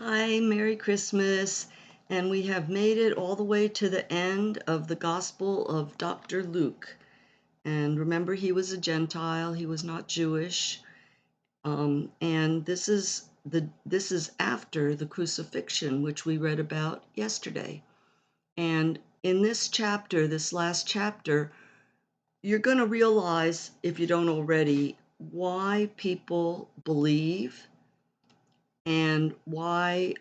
Hi, Merry Christmas. And we have made it all the way to the end of the Gospel of Dr. Luke. And remember, he was a Gentile, he was not Jewish. And this is after the crucifixion, which we read about yesterday. And in this chapter, this last chapter, you're going to realize, if you don't already, why people believe and why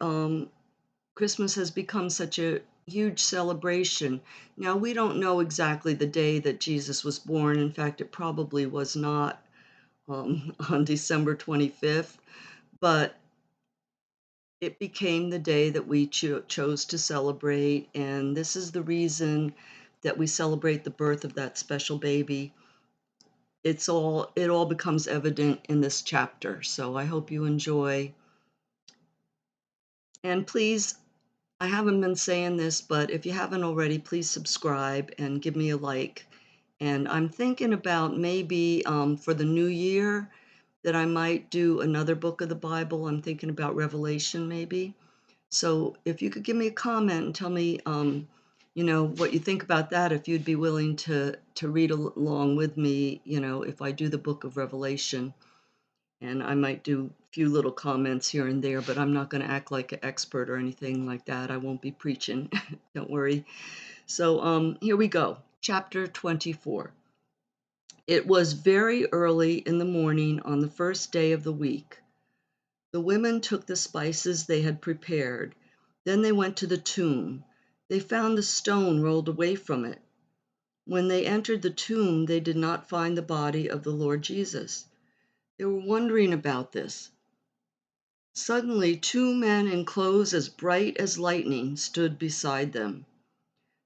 Christmas has become such a huge celebration. Now, we don't know exactly the day that Jesus was born. In fact, it probably was not on December 25th, but it became the day that we chose to celebrate. And this is the reason that we celebrate the birth of that special baby. It all becomes evident in this chapter. So I hope you enjoy. And please, I haven't been saying this, but if you haven't already, please subscribe and give me a like. And I'm thinking about maybe for the new year that I might do another book of the Bible. I'm thinking about Revelation maybe. So if you could give me a comment and tell me, what you think about that, if you'd be willing to read along with me, if I do the book of Revelation. And I might do a few little comments here and there, but I'm not going to act like an expert or anything like that. I won't be preaching. Don't worry. So here we go. Chapter 24. It was very early in the morning on the first day of the week. The women took the spices they had prepared. Then they went to the tomb. They found the stone rolled away from it. When they entered the tomb, they did not find the body of the Lord Jesus. They were wondering about this. Suddenly, two men in clothes as bright as lightning stood beside them.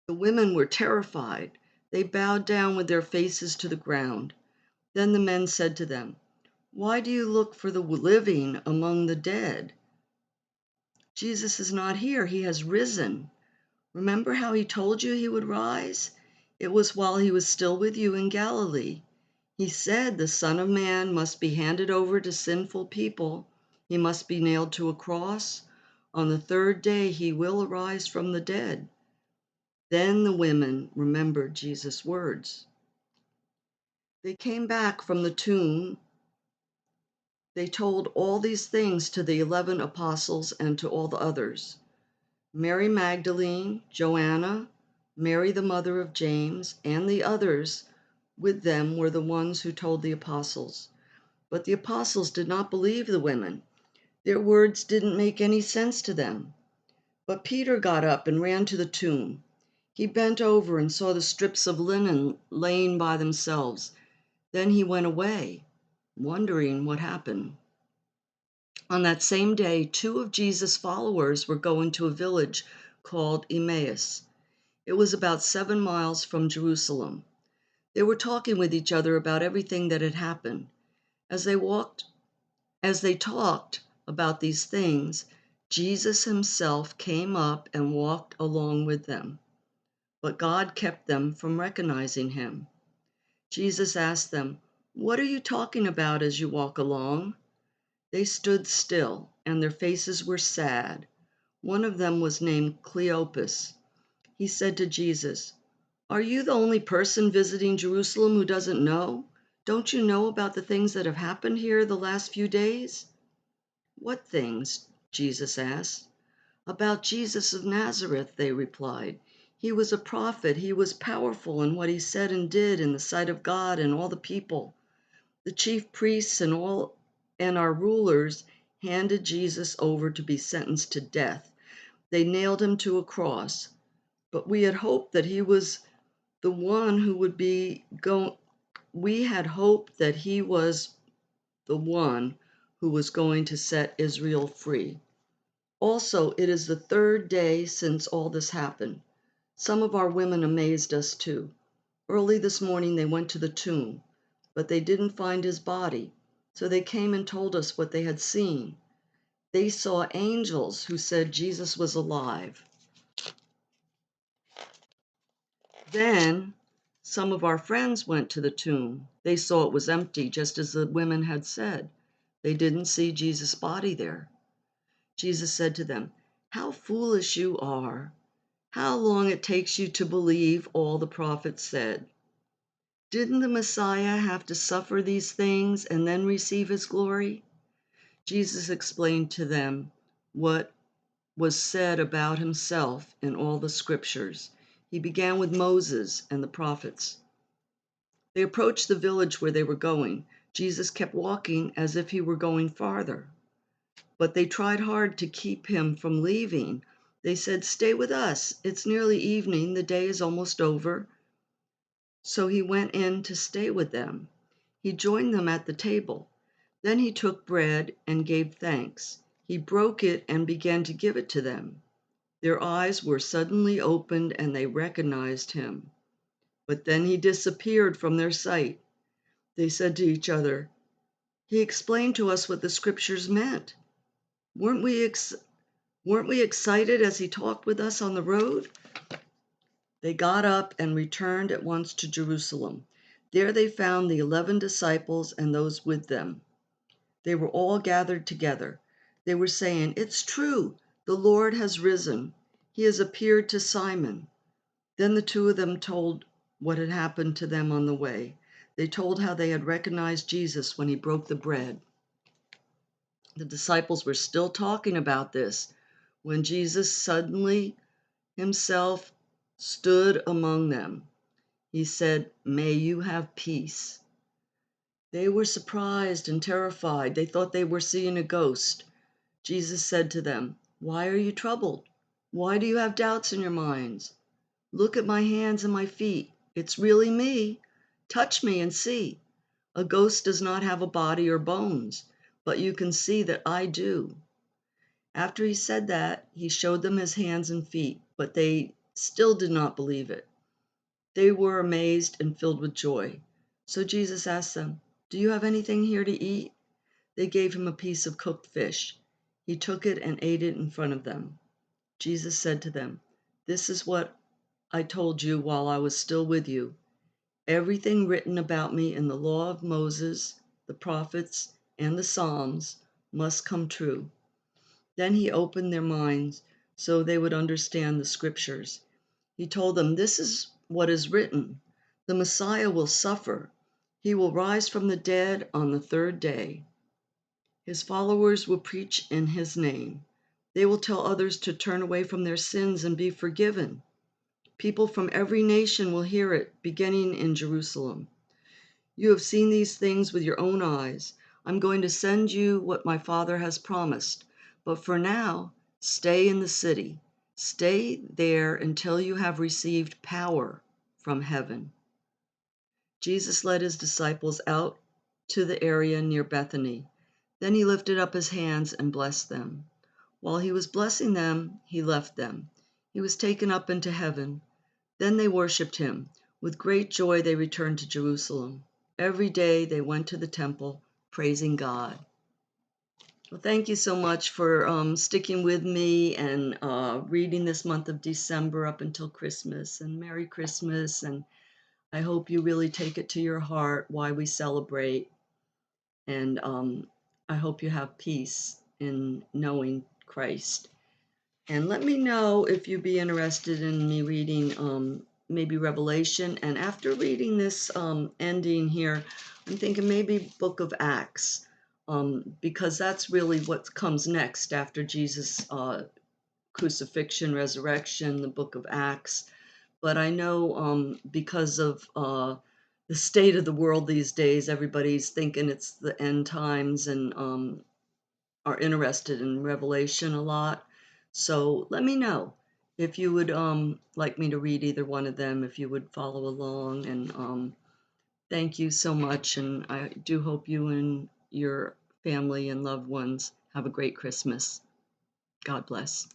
The women were terrified. They bowed down with their faces to the ground. Then the men said to them, "Why do you look for the living among the dead? Jesus is not here. He has risen. Remember how he told you he would rise? It was while he was still with you in Galilee. He said the Son of Man must be handed over to sinful people. He must be nailed to a cross. On the third day, he will arise from the dead." Then the women remembered Jesus' words. They came back from the tomb. They told all these things to the 11 apostles and to all the others. Mary Magdalene, Joanna, Mary the mother of James, and the others with them were the ones who told the apostles. But the apostles did not believe the women. Their words didn't make any sense to them. But Peter got up and ran to the tomb. He bent over and saw the strips of linen laying by themselves. Then he went away, wondering what happened. On that same day, two of Jesus' followers were going to a village called Emmaus. It was about 7 miles from Jerusalem. They were talking with each other about everything that had happened. As they talked about these things, Jesus himself came up and walked along with them. But God kept them from recognizing him. Jesus asked them, "What are you talking about as you walk along?" They stood still, and their faces were sad. One of them was named Cleopas. He said to Jesus, "Are you the only person visiting Jerusalem who doesn't know? Don't you know about the things that have happened here the last few days?" "What things?" Jesus asked. "About Jesus of Nazareth," they replied. "He was a prophet. He was powerful in what he said and did in the sight of God and all the people. The chief priests and our rulers handed Jesus over to be sentenced to death. They nailed him to a cross. But we had hoped that he was the one who would we had hoped that he was the one who was going to set Israel free. Also, it is the third day since all this happened. Some of our women amazed us too. Early this morning they went to the tomb, but they didn't find his body. So they came and told us what they had seen. They saw angels who said Jesus was alive. Then some of our friends went to the tomb. They saw it was empty, just as the women had said. They didn't see Jesus' body there. Jesus said to them, "How foolish you are! How long it takes you to believe all the prophets said. Didn't the Messiah have to suffer these things and then receive his glory?" Jesus explained to them what was said about himself in all the scriptures. He began with Moses and the prophets. They approached the village where they were going. Jesus kept walking as if he were going farther, but they tried hard to keep him from leaving. They said, "Stay with us. It's nearly evening. The day is almost over." So he went in to stay with them. He joined them at the table. Then he took bread and gave thanks. He broke it and began to give it to them. Their eyes were suddenly opened and they recognized him. But then he disappeared from their sight. They said to each other, "He explained to us what the scriptures meant. Weren't we excited as he talked with us on the road?" They got up and returned at once to Jerusalem. There they found the 11 disciples and those with them. They were all gathered together. They were saying, "It's true, the Lord has risen. He has appeared to Simon." Then the two of them told what had happened to them on the way. They told how they had recognized Jesus when he broke the bread. The disciples were still talking about this when Jesus suddenly himself stood among them. He said, "May you have peace." They were surprised and terrified. They thought they were seeing a ghost. Jesus said to them, "Why are you troubled? Why do you have doubts in your minds? Look at my hands and my feet. It's really me. Touch me and see. A ghost does not have a body or bones, but you can see that I do." After he said that, he showed them his hands and feet, but they still did not believe it. They were amazed and filled with joy. So Jesus asked them, "Do you have anything here to eat?" They gave him a piece of cooked fish. He took it and ate it in front of them. Jesus said to them, "This is what I told you while I was still with you. Everything written about me in the law of Moses, the prophets, and the Psalms must come true." Then he opened their minds so they would understand the scriptures. He told them, "This is what is written. The Messiah will suffer. He will rise from the dead on the third day. His followers will preach in his name. They will tell others to turn away from their sins and be forgiven. People from every nation will hear it, beginning in Jerusalem. You have seen these things with your own eyes. I'm going to send you what my Father has promised. But for now, stay in the city. Stay there until you have received power from heaven." Jesus led his disciples out to the area near Bethany. Then he lifted up his hands and blessed them. While he was blessing them, he left them. He was taken up into heaven. Then they worshiped him. With great joy, they returned to Jerusalem. Every day they went to the temple, praising God. Well, thank you so much for sticking with me and reading this month of December up until Christmas. And Merry Christmas. And I hope you really take it to your heart why we celebrate. And I hope you have peace in knowing Christ. And let me know if you'd be interested in me reading maybe Revelation. And after reading this ending here, I'm thinking maybe Book of Acts, because that's really what comes next after Jesus' crucifixion, resurrection, the Book of Acts. But I know because of the state of the world these days, everybody's thinking it's the end times and are interested in Revelation a lot. So let me know if you would like me to read either one of them, if you would follow along. And thank you so much. And I do hope you and your family and loved ones have a great Christmas. God bless.